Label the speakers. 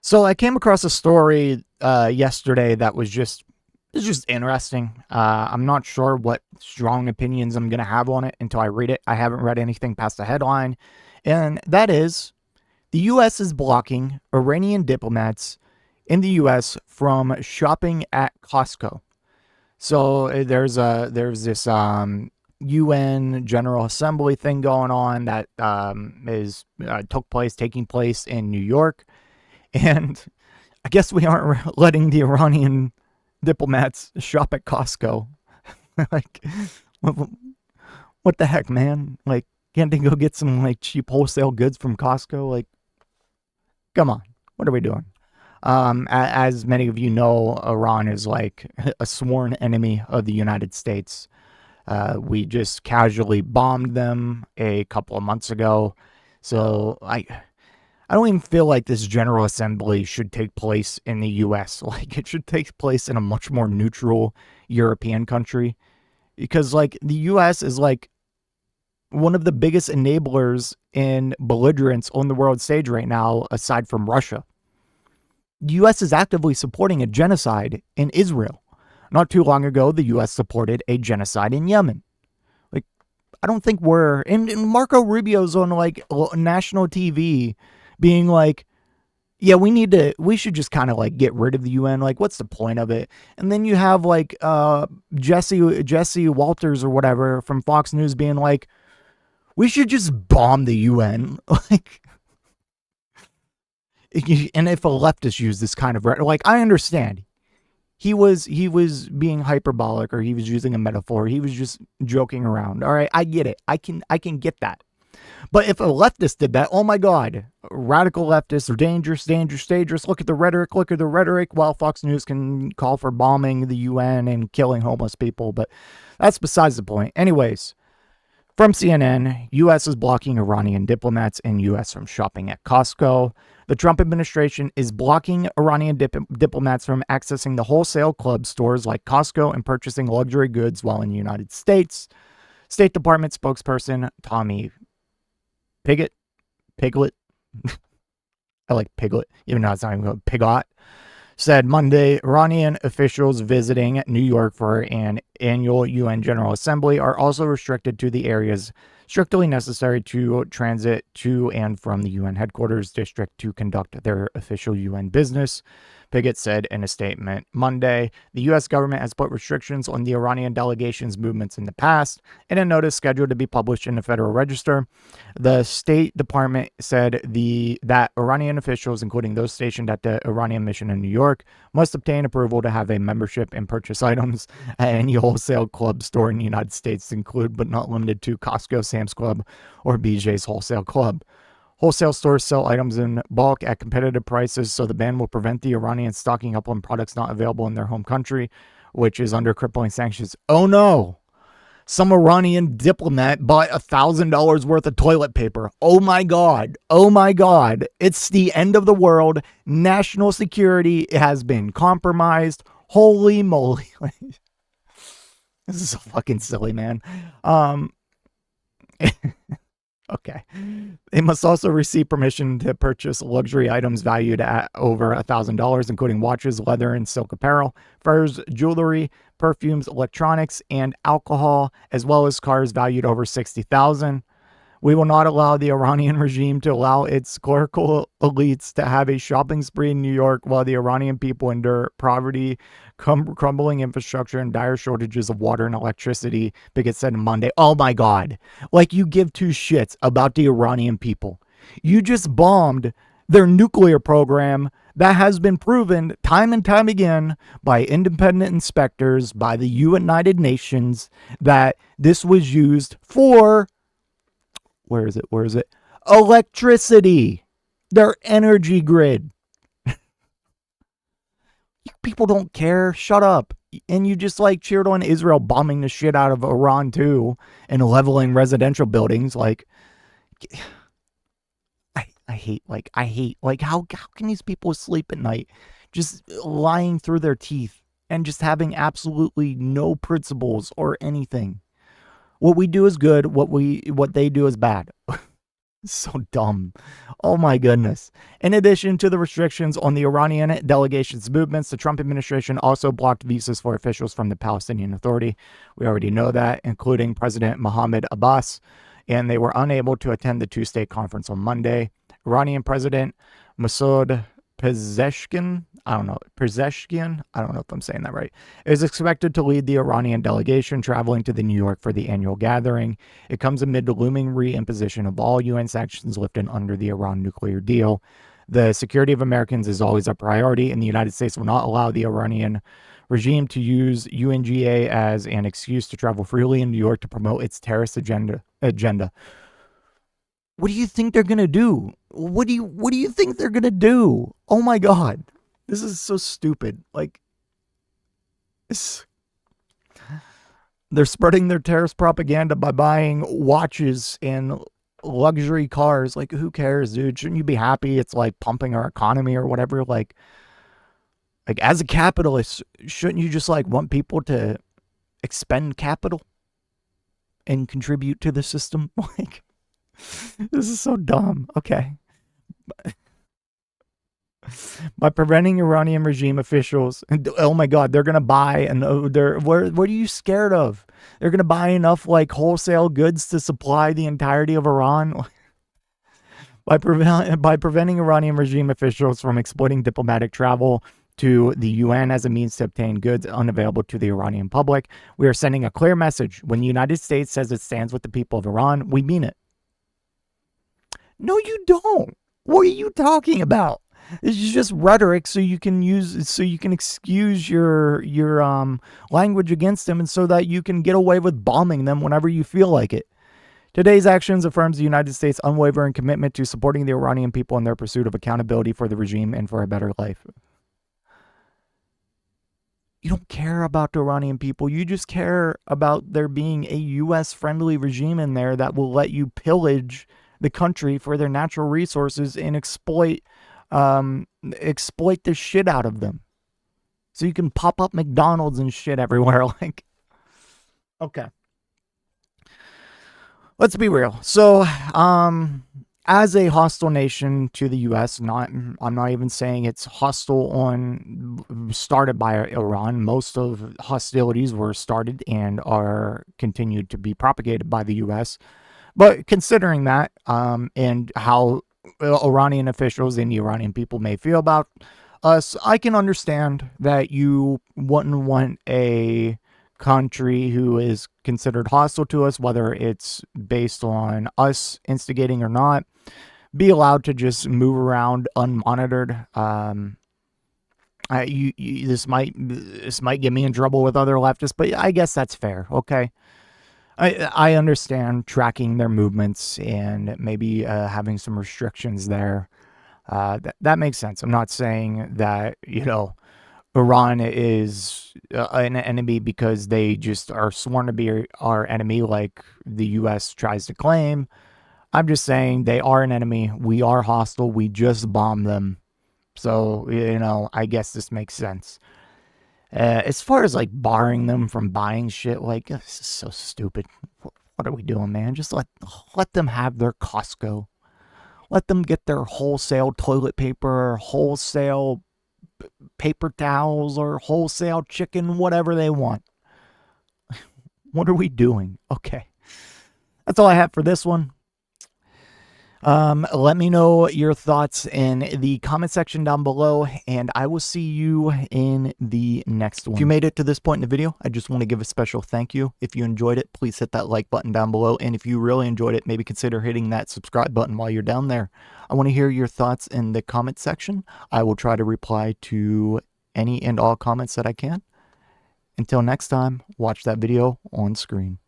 Speaker 1: So I came across a story yesterday that was just interesting. I'm not sure what strong opinions I'm gonna have on it until I read it. I haven't read anything past the headline, and that is the U.S. is blocking Iranian diplomats in the U.S. from shopping at Costco. So there's this UN General Assembly thing going on that is taking place in New York, and I guess we aren't letting the Iranian diplomats shop at Costco. Like, what, what the heck, man? Like, can't they go get some like cheap wholesale goods from Costco? Like, come on, what are we doing? As many of you know, Iran is like a sworn enemy of the United States. We just casually bombed them a couple of months ago. So I don't even feel like this General Assembly should take place in the US. Like, it should take place in a much more neutral European country. Because, like, the US is, like, one of the biggest enablers in belligerence on the world stage right now, aside from Russia. The US is actively supporting a genocide in Israel. Not too long ago, the US supported a genocide in Yemen. Like, I don't think we're. And Marco Rubio's on, like, national TV being like, yeah, we should just kind of like get rid of the UN. Like, what's the point of it? And then you have like Jesse Walters or whatever from Fox News being like, we should just bomb the UN. Like, and if a leftist used this kind of like, I understand he was being hyperbolic, or he was using a metaphor. He was just joking around. All right, I get it. I can get that. But if a leftist did that, oh my God, radical leftists are dangerous, dangerous, dangerous. Look at the rhetoric, look at the rhetoric. While Fox News can call for bombing the UN and killing homeless people, but that's besides the point. Anyways, from CNN, U.S. is blocking Iranian diplomats in U.S. from shopping at Costco. The Trump administration is blocking Iranian diplomats from accessing the wholesale club stores like Costco and purchasing luxury goods while in the United States. State Department spokesperson Tommy Piglet, I like Piglet, even though it's not even called Pigot, said Monday Iranian officials visiting New York for an annual UN General Assembly are also restricted to the areas strictly necessary to transit to and from the UN headquarters district to conduct their official UN business. Pigott said in a statement Monday, the U.S. government has put restrictions on the Iranian delegation's movements in the past in a notice scheduled to be published in the Federal Register. The State Department said that Iranian officials, including those stationed at the Iranian mission in New York, must obtain approval to have a membership and purchase items at any wholesale club store in the United States, include but not limited to Costco, Sam's Club, or BJ's Wholesale Club. Wholesale stores sell items in bulk at competitive prices, so the ban will prevent the Iranians stocking up on products not available in their home country, which is under crippling sanctions. Oh no! Some Iranian diplomat bought $1,000 worth of toilet paper. Oh my God. Oh my God. It's the end of the world. National security has been compromised. Holy moly. This is so fucking silly, man. Okay. They must also receive permission to purchase luxury items valued at over $1,000, including watches, leather, and silk apparel, furs, jewelry, perfumes, electronics, and alcohol, as well as cars valued over $60,000. We will not allow the Iranian regime to allow its clerical elites to have a shopping spree in New York while the Iranian people endure poverty, crumbling infrastructure, and dire shortages of water and electricity, Pickett said on Monday. Oh my God. Like, you give two shits about the Iranian people. You just bombed their nuclear program that has been proven time and time again by independent inspectors, by the United Nations, that this was used for, where is it? Electricity. Their energy grid. People don't care. Shut up. And you just like cheered on Israel bombing the shit out of Iran too and leveling residential buildings. Like, I hate how can these people sleep at night just lying through their teeth and just having absolutely no principles or anything. What we do is good. What they do is bad. So dumb. Oh my goodness. In addition to the restrictions on the Iranian delegation's movements, the Trump administration also blocked visas for officials from the Palestinian Authority. We already know that, including President Mohammed Abbas, and they were unable to attend the two-state conference on Monday. Iranian President Masoud Pezeshkian, I don't know if I'm saying that right, is expected to lead the Iranian delegation traveling to New York for the annual gathering. It comes amid the looming reimposition of all UN sanctions lifted under the Iran nuclear deal. The security of Americans is always a priority, and the United States will not allow the Iranian regime to use UNGA as an excuse to travel freely in New York to promote its terrorist agenda. What do you think they're gonna do? What do you think they're gonna do? Oh my god. This is so stupid. Like, they're spreading their terrorist propaganda by buying watches and luxury cars. Like, who cares, dude? Shouldn't you be happy it's like pumping our economy or whatever? Like as a capitalist, shouldn't you just like want people to expend capital and contribute to the system? Like, this is so dumb. Okay. By preventing Iranian regime officials, and oh my god, they're gonna buy, and what are you scared of? They're gonna buy enough like wholesale goods to supply the entirety of Iran. By preventing Iranian regime officials from exploiting diplomatic travel to the UN as a means to obtain goods unavailable to the Iranian public, we are sending a clear message. When the United States says it stands with the people of Iran, we mean it. No, you don't. What are you talking about? This is just rhetoric so you can excuse your language against them, and so that you can get away with bombing them whenever you feel like it. Today's actions affirms the United States' unwavering commitment to supporting the Iranian people in their pursuit of accountability for the regime and for a better life. You don't care about the Iranian people. You just care about there being a U.S.-friendly regime in there that will let you pillage the country for their natural resources and exploit the shit out of them. So you can pop up McDonald's and shit everywhere. Like, okay. Let's be real. So, as a hostile nation to the U.S., I'm not even saying it's started by Iran. Most of hostilities were started and are continued to be propagated by the U.S. But considering that, and how Iranian officials and the Iranian people may feel about us, I can understand that you wouldn't want a country who is considered hostile to us, whether it's based on us instigating or not, be allowed to just move around unmonitored. This might get me in trouble with other leftists, but I guess that's fair. Okay. I understand tracking their movements and maybe having some restrictions there. That makes sense. I'm not saying that, Iran is an enemy because they just are sworn to be our enemy like the U.S. tries to claim. I'm just saying they are an enemy. We are hostile. We just bombed them. So, I guess this makes sense. As far as like barring them from buying shit, like, this is so stupid. What are we doing, man? Just let them have their Costco. Let them get their wholesale toilet paper, wholesale paper towels, or wholesale chicken, whatever they want. What are we doing? Okay. That's all I have for this one. Let me know your thoughts in the comment section down below, and I will see you in the next one. If you made it to this point in the video, I just want to give a special thank you. If you enjoyed it, please hit that like button down below, and if you really enjoyed it, maybe consider hitting that subscribe button while you're down there. I want to hear your thoughts in the comment section. I will try to reply to any and all comments that I can. Until next time, watch that video on screen.